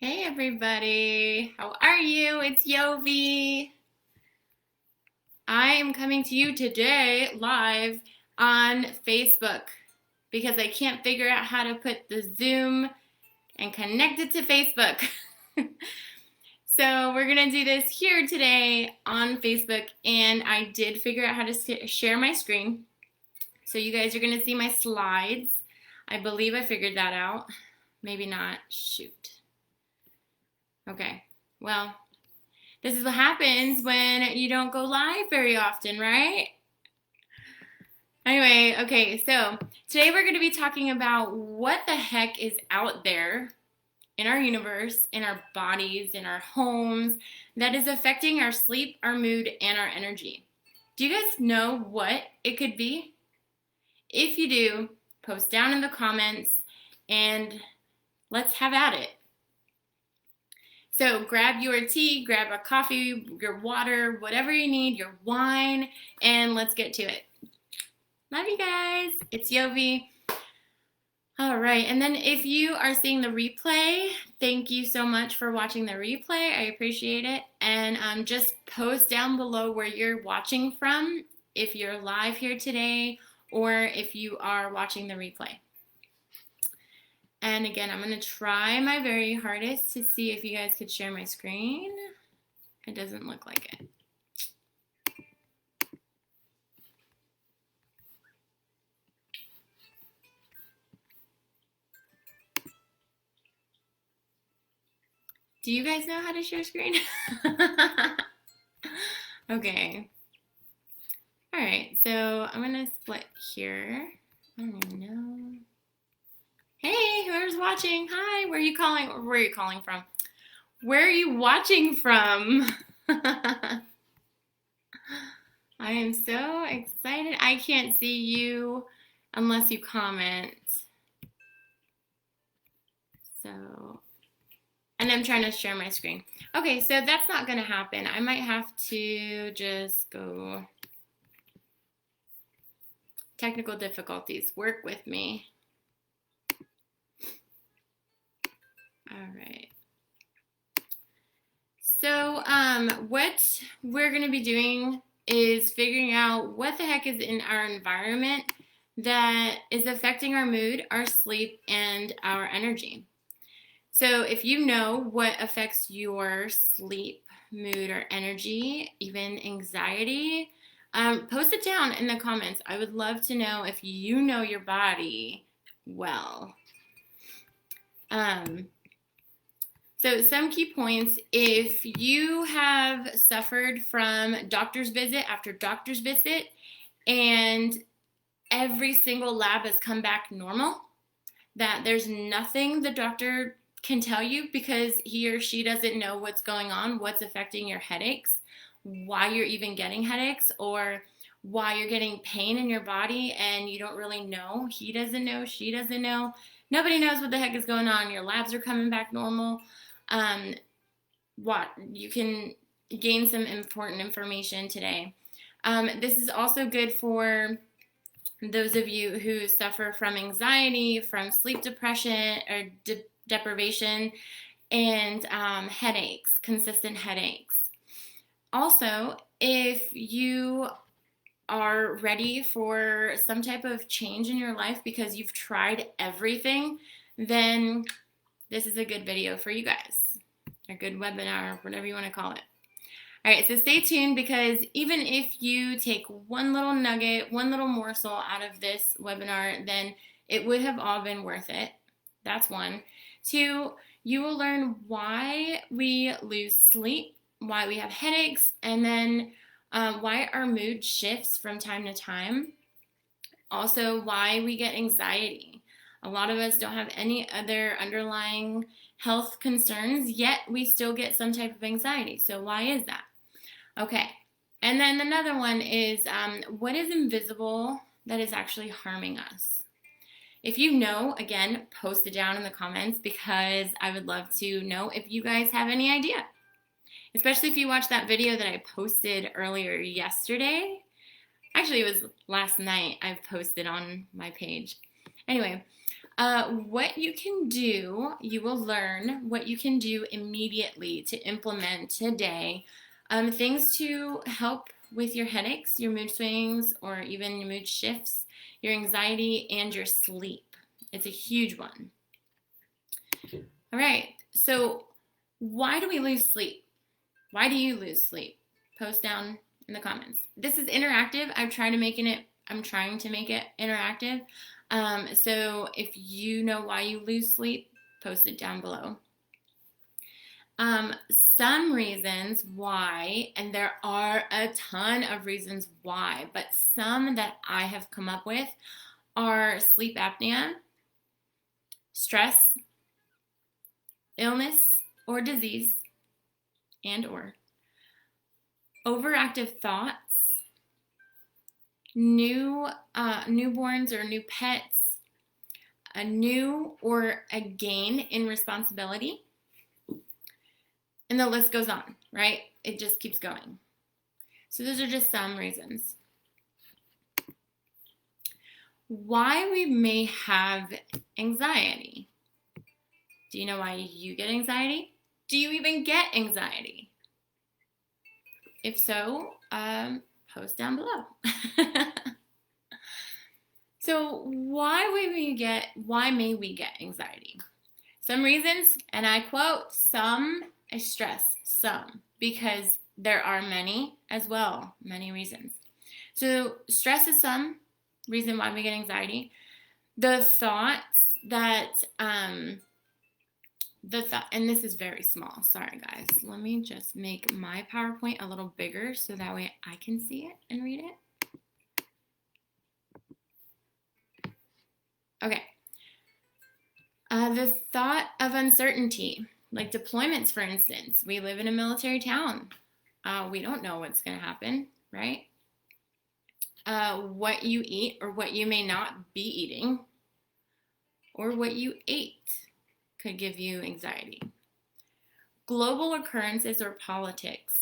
Hey everybody, how are you? It's Yovi. I am coming to you today live on Facebook because I can't figure out how to put the Zoom and connect it to Facebook. So we're gonna do this here today on Facebook, and I did figure out how to share my screen. So you guys are gonna see my slides. I believe I figured that out. Maybe not. Shoot. Okay, well, this is what happens when you don't go live very often, right? Anyway, okay, so today we're going to be talking about what the heck is out there in our universe, in our bodies, in our homes, that is affecting our sleep, our mood, and our energy. Do you guys know what it could be? If you do, post down in the comments and let's have at it. So grab your tea, grab a coffee, your water, whatever you need, your wine, and let's get to it. Love you guys. It's Yovi. All right, and then if you are seeing the replay, thank you so much for watching the replay. I appreciate it. And just post down below where you're watching from, if you're live here today or if you are watching the replay. And again, I'm going to try my very hardest to see if you guys could share my screen. It doesn't look like it. Do you guys know how to share screen? Okay. All right, so I'm going to split here. I don't even know. Hey, whoever's watching, hi, where are you calling from? Where are you watching from? I am so excited. I can't see you unless you comment. So, and I'm trying to share my screen. Okay, so that's not gonna happen. I might have to just go. Technical difficulties, work with me. All right. So what we're going to be doing is figuring out what the heck is in our environment that is affecting our mood, our sleep, and our energy. So if you know what affects your sleep, mood, or energy, even anxiety, post it down in the comments. I would love to know if you know your body well. So some key points: if you have suffered from doctor's visit after doctor's visit and every single lab has come back normal, that there's nothing the doctor can tell you because he or she doesn't know what's going on, what's affecting your headaches, why you're even getting headaches, or why you're getting pain in your body and you don't really know. He doesn't know, she doesn't know. Nobody knows what the heck is going on. Your labs are coming back normal. You can gain some important information today. This is also good for those of you who suffer from anxiety, from sleep depression or deprivation, and headaches, consistent headaches. Also, if you are ready for some type of change in your life because you've tried everything, then this is a good video for you guys, a good webinar, whatever you want to call it. All right, so stay tuned, because even if you take one little nugget, one little morsel out of this webinar, then it would have all been worth it. That's one. Two, you will learn why we lose sleep, why we have headaches, and then why our mood shifts from time to time. Also, why we get anxiety. A lot of us don't have any other underlying health concerns, yet we still get some type of anxiety. So why is that? Okay, and then another one is what is invisible that is actually harming us? If you know, again, post it down in the comments, because I would love to know if you guys have any idea. Especially if you watched that video that I posted earlier yesterday. Actually, it was last night I posted on my page. Anyway, What you can do, you will learn what you can do immediately to implement today. Things to help with your headaches, your mood swings, or even your mood shifts, your anxiety, and your sleep. It's a huge one. All right, so why do we lose sleep? Why do you lose sleep? Post down in the comments. This is interactive. I'm trying to make it interactive. So if you know why you lose sleep, post it down below. Some reasons why, and there are a ton of reasons why, but some that I have come up with are sleep apnea, stress, illness or disease, and or overactive thoughts, newborns or new pets, a new or a gain in responsibility, and the list goes on, right? It just keeps going. So those are just some reasons why we may have anxiety. Do you know why you get anxiety? Do you even get anxiety? If so, post down below. So why may we get anxiety? Some reasons, and I quote, some, I stress some, because there are many as well, many reasons. So stress is some reason why we get anxiety. The thoughts that, and this is very small, sorry guys. Let me just make my PowerPoint a little bigger so that way I can see it and read it. Okay. The thought of uncertainty, like deployments, for instance. We live in a military town. We don't know what's going to happen, right? What you eat or what you may not be eating or what you ate could give you anxiety. Global occurrences or politics.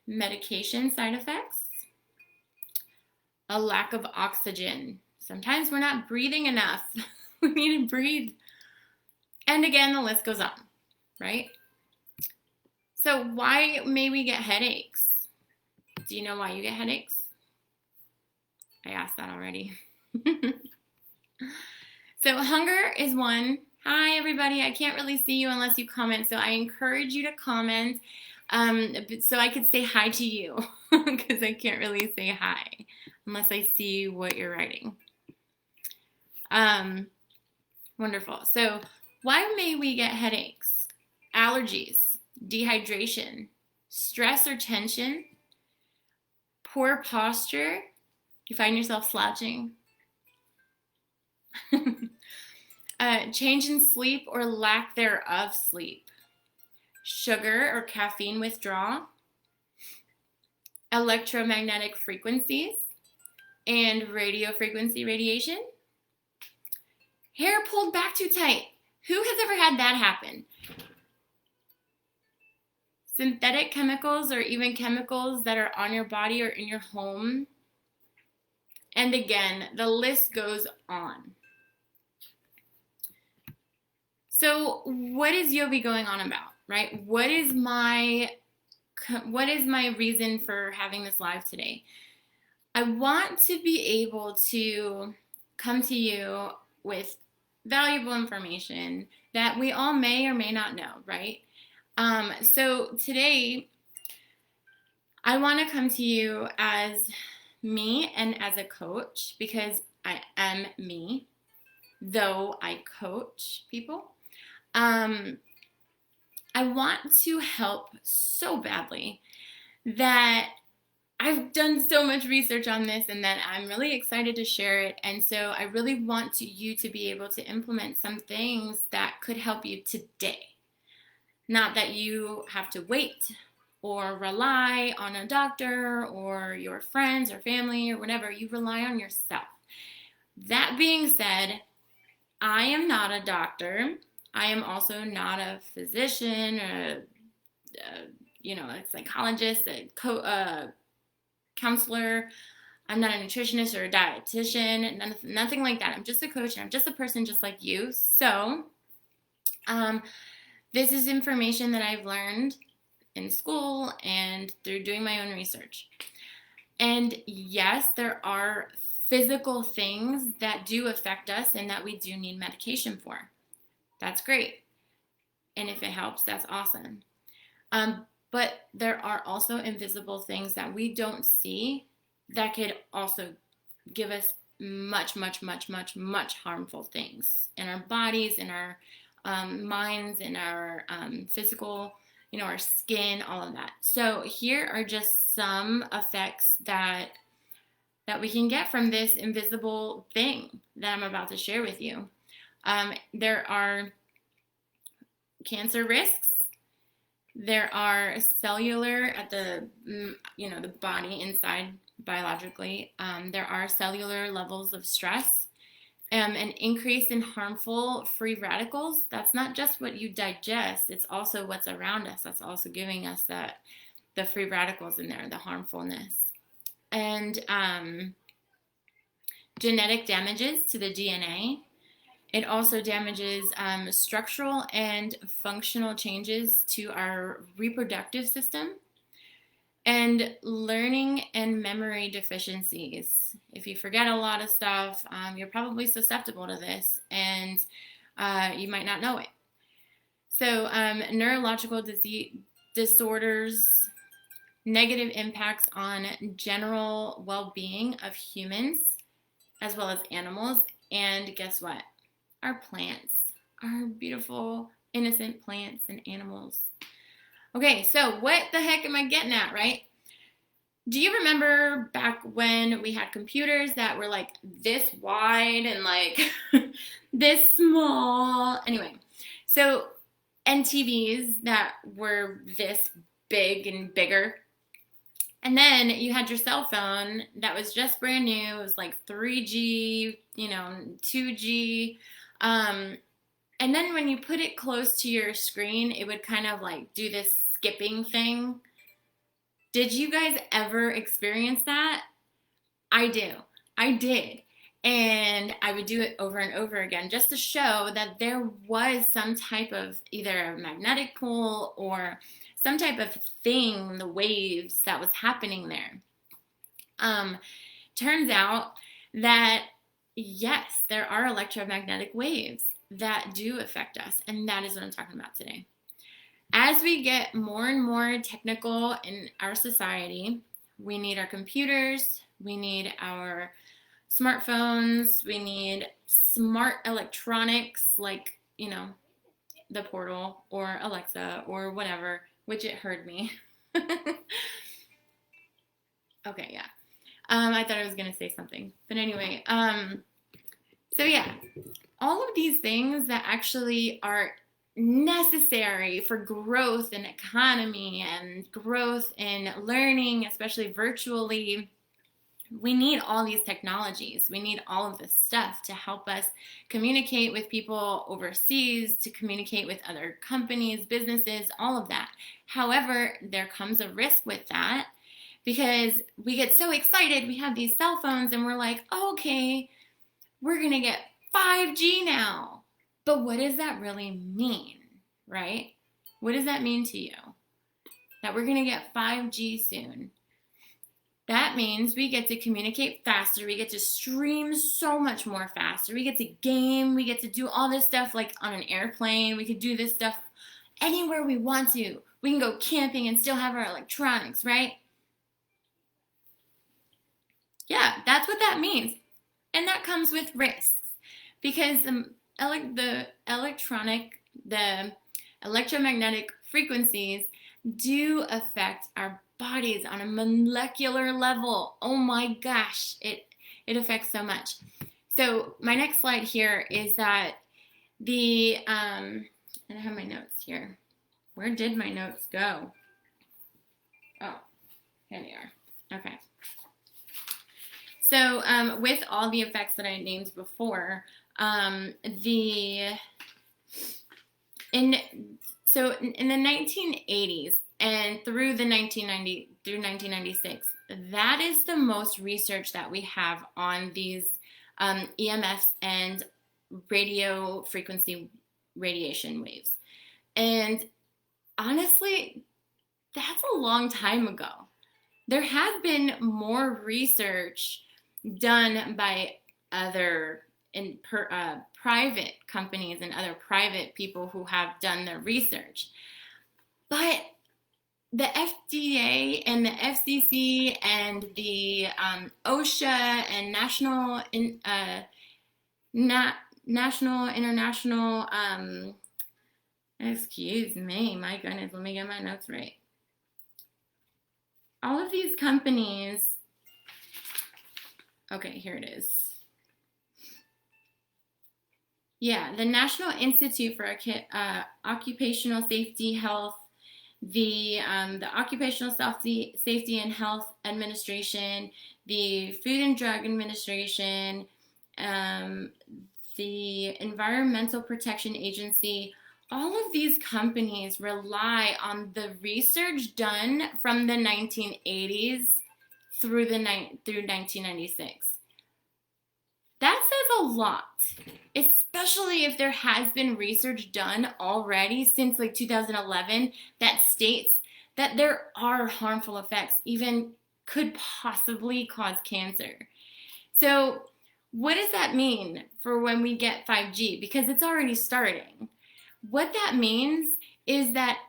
Medication side effects. A lack of oxygen. Sometimes we're not breathing enough. We need to breathe. And again, the list goes on, right? So why may we get headaches? Do you know why you get headaches? I asked that already. So hunger is one. Hi, everybody. I can't really see you unless you comment, so I encourage you to comment so I could say hi to you because I can't really say hi unless I see what you're writing. Wonderful. So why may we get headaches? Allergies, dehydration, stress or tension, poor posture. You find yourself slouching. Change in sleep or lack thereof sleep. Sugar or caffeine withdrawal. Electromagnetic frequencies and radio frequency radiation. Hair pulled back too tight. Who has ever had that happen? Synthetic chemicals or even chemicals that are on your body or in your home. And again, the list goes on. So what is Yobi going on about, right? What is my reason for having this live today? I want to be able to come to you with valuable information that we all may or may not know, right? So today, I want to come to you as me and as a coach, because I am me, though I coach people. I want to help so badly that I've done so much research on this and that I'm really excited to share it. And so I really want you to be able to implement some things that could help you today. Not that you have to wait or rely on a doctor or your friends or family or whatever. You rely on yourself. That being said, I am not a doctor. I am also not a physician or a psychologist, a counselor. I'm not a nutritionist or a dietitian, nothing like that. I'm just a coach, and I'm just a person just like you. So this is information that I've learned in school and through doing my own research. And yes, there are physical things that do affect us and that we do need medication for. That's great. And if it helps, that's awesome. But there are also invisible things that we don't see that could also give us much, much, much, much, much harmful things in our bodies, in our minds, in our physical, our skin, all of that. So here are just some effects that we can get from this invisible thing that I'm about to share with you. There are cancer risks. There are cellular at the body inside biologically. There are cellular levels of stress. An increase in harmful free radicals. That's not just what you digest, it's also what's around us. That's also giving us the free radicals in there, the harmfulness. And genetic damages to the DNA. It also damages structural and functional changes to our reproductive system. And learning and memory deficiencies. If you forget a lot of stuff, you're probably susceptible to this, and you might not know it. So neurological disorders, negative impacts on general well-being of humans, as well as animals, and guess what? Our plants, our beautiful, innocent plants and animals. Okay, so what the heck am I getting at, right? Do you remember back when we had computers that were like this wide and like this small? Anyway, so and TVs that were this big and bigger. And then you had your cell phone that was just brand new. It was like 3G, 2G. And then when you put it close to your screen, it would kind of like do this skipping thing. Did you guys ever experience that? I do. I did. And I would do it over and over again just to show that there was some type of either a magnetic pull or some type of thing, the waves that was happening there. Turns out that yes, there are electromagnetic waves that do affect us, and that is what I'm talking about today. As we get more and more technical in our society, we need our computers, we need our smartphones, we need smart electronics like, the Portal or Alexa or whatever, which it heard me. Okay, yeah. I thought I was going to say something. But anyway, so yeah, all of these things that actually are necessary for growth in economy and growth in learning, especially virtually, we need all these technologies. We need all of this stuff to help us communicate with people overseas, to communicate with other companies, businesses, all of that. However, there comes a risk with that because we get so excited. We have these cell phones and we're like, oh, okay, we're going to get 5G now. But what does that really mean, right? What does that mean to you? That we're going to get 5G soon. That means we get to communicate faster. We get to stream so much more faster. We get to game. We get to do all this stuff like on an airplane. We could do this stuff anywhere we want to. We can go camping and still have our electronics, right? Yeah, that's what that means. And that comes with risks because the electromagnetic frequencies do affect our bodies on a molecular level. Oh my gosh, it affects so much. So my next slide here is that and I have my notes here. Where did my notes go? Oh, here they are. Okay. So with all the effects that I named before, in the 1980s, and through 1996. That is the most research that we have on these EMFs and radio frequency radiation waves. And honestly, that's a long time ago. There has been more research done by other private companies and other private people who have done their research. But the FDA and the FCC and the OSHA and National International, excuse me, my goodness, let me get my notes right. All of these companies, okay, here it is. Yeah, the National Institute for Occupational Safety Health, the Occupational Safety and Health Administration, the Food and Drug Administration, the Environmental Protection Agency, all of these companies rely on the research done from the 1980s through 1996. That says a lot, especially if there has been research done already since like 2011 that states that there are harmful effects, even could possibly cause cancer. So what does that mean for when we get 5G? Because it's already starting. What that means is that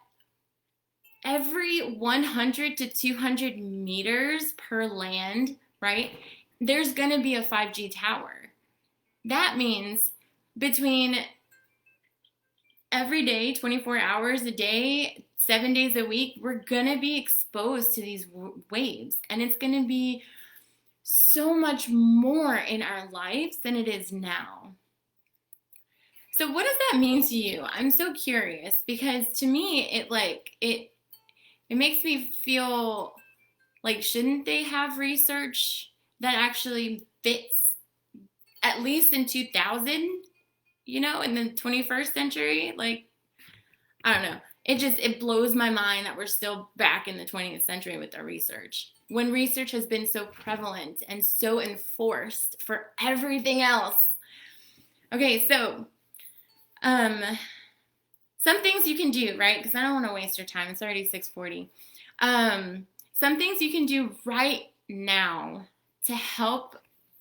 every 100 to 200 meters per land, right, there's going to be a 5G tower. That means between every day, 24 hours a day, 7 days a week, we're going to be exposed to these waves. And it's going to be so much more in our lives than it is now. So what does that mean to you? I'm so curious, because to me, it makes me feel like, shouldn't they have research that actually fits at least in 2000, in the 21st century? Like, I don't know. It blows my mind that we're still back in the 20th century with our research, when research has been so prevalent and so enforced for everything else. Okay, so some things you can do, right? Because I don't want to waste your time. It's already 6:40. Some things you can do right now to help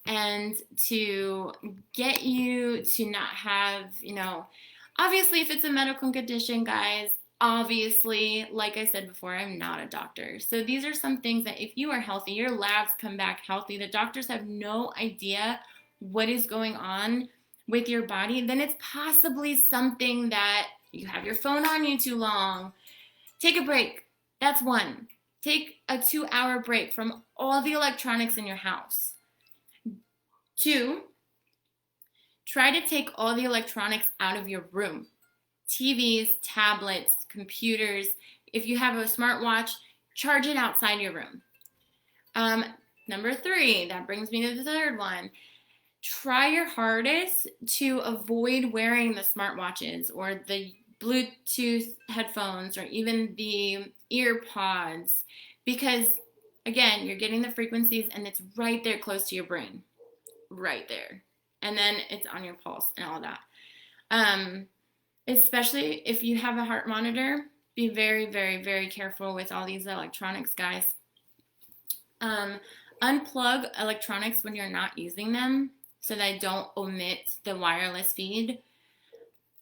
and to get you to not have, obviously if it's a medical condition, guys, obviously, like I said before, I'm not a doctor. So these are some things that if you are healthy, your labs come back healthy, the doctors have no idea what is going on with your body, then it's possibly something that you have your phone on you too long. Take a break. That's one. Take a 2-hour break from all the electronics in your house. 2, try to take all the electronics out of your room. TVs, tablets, computers. If you have a smartwatch, charge it outside your room. Number 3, that brings me to the third one. Try your hardest to avoid wearing the smartwatches or the Bluetooth headphones or even the ear pods, because again, you're getting the frequencies and it's right there close to your brain, right there. And then it's on your pulse and all that. Especially if you have a heart monitor, be very, very, very careful with all these electronics, guys. Unplug electronics when you're not using them so that don't omit the wireless feed.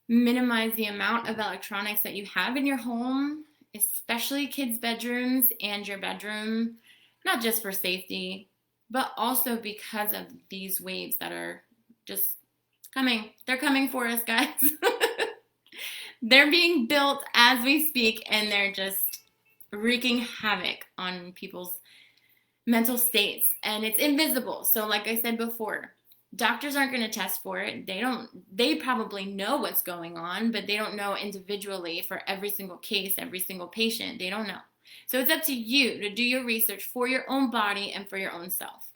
Minimize the amount of electronics that you have in your home, especially kids' bedrooms and your bedroom, not just for safety, but also because of these waves that are just coming. They're coming for us, guys. They're being built as we speak, and they're just wreaking havoc on people's mental states, and it's invisible. So like I said before, doctors aren't going to test for it. They probably know what's going on, but they don't know individually for every single case, every single patient. They don't know. So it's up to you to do your research for your own body and for your own self.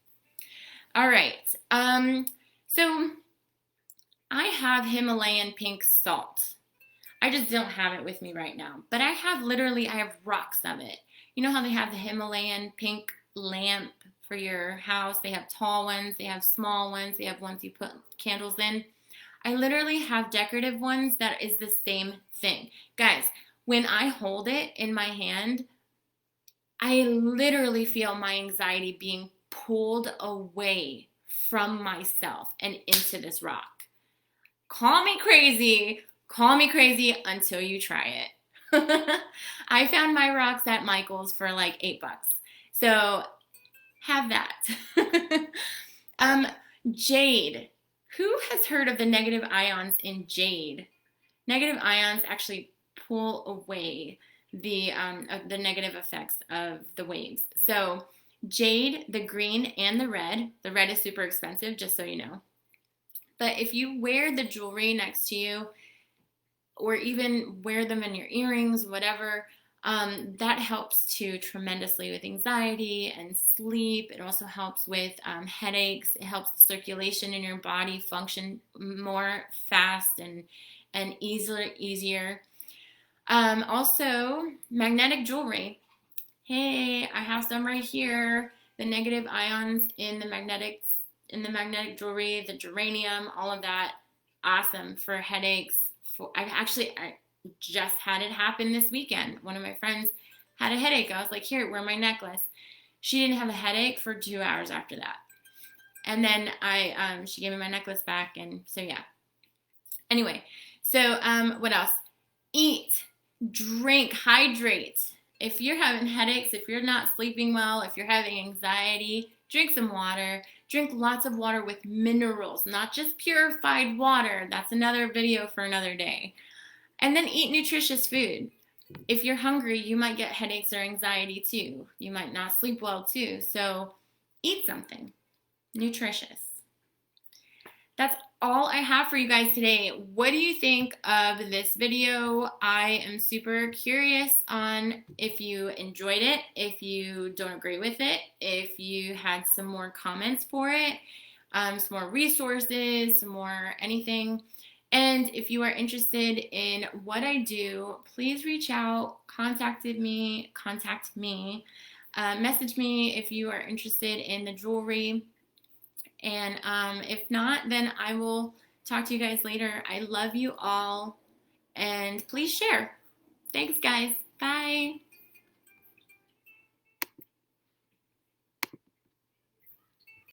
All right. So I have Himalayan pink salt. I just don't have it with me right now. But I have rocks of it. You know how they have the Himalayan pink lamp for your house? They have tall ones, they have small ones, they have ones you put candles in. I literally have decorative ones that is the same thing. Guys, when I hold it in my hand, I literally feel my anxiety being pulled away from myself and into this rock. Call me crazy until you try it. I found my rocks at Michael's for like $8. So have that. Jade. Who has heard of the negative ions in jade? Negative ions actually pull away the negative effects of the waves. So jade, the green and the red is super expensive, just so you know. But if you wear the jewelry next to you, or even wear them in your earrings, whatever, that helps too tremendously with anxiety and sleep. It also helps with headaches. It helps the circulation in your body function more fast and easier. Also, magnetic jewelry. Hey, I have some right here. The negative ions in the magnetic jewelry, the geranium, all of that, awesome for headaches. I just had it happen this weekend. One of my friends had a headache. I was like, here, wear my necklace. She didn't have a headache for 2 hours after that. And then she gave me my necklace back, and so yeah. Anyway, so what else? Eat, drink, hydrate. If you're having headaches, if you're not sleeping well, if you're having anxiety, drink some water. Drink lots of water with minerals, not just purified water. That's another video for another day. And then eat nutritious food. If you're hungry, you might get headaches or anxiety too. You might not sleep well too. So eat something nutritious. That's all I have for you guys today. What do you think of this video? I am super curious on if you enjoyed it, if you don't agree with it, if you had some more comments for it, some more resources, some more anything. And if you are interested in what I do, please reach out, contact me, message me if you are interested in the jewelry. And if not, then I will talk to you guys later. I love you all, and please share. Thanks, guys. Bye.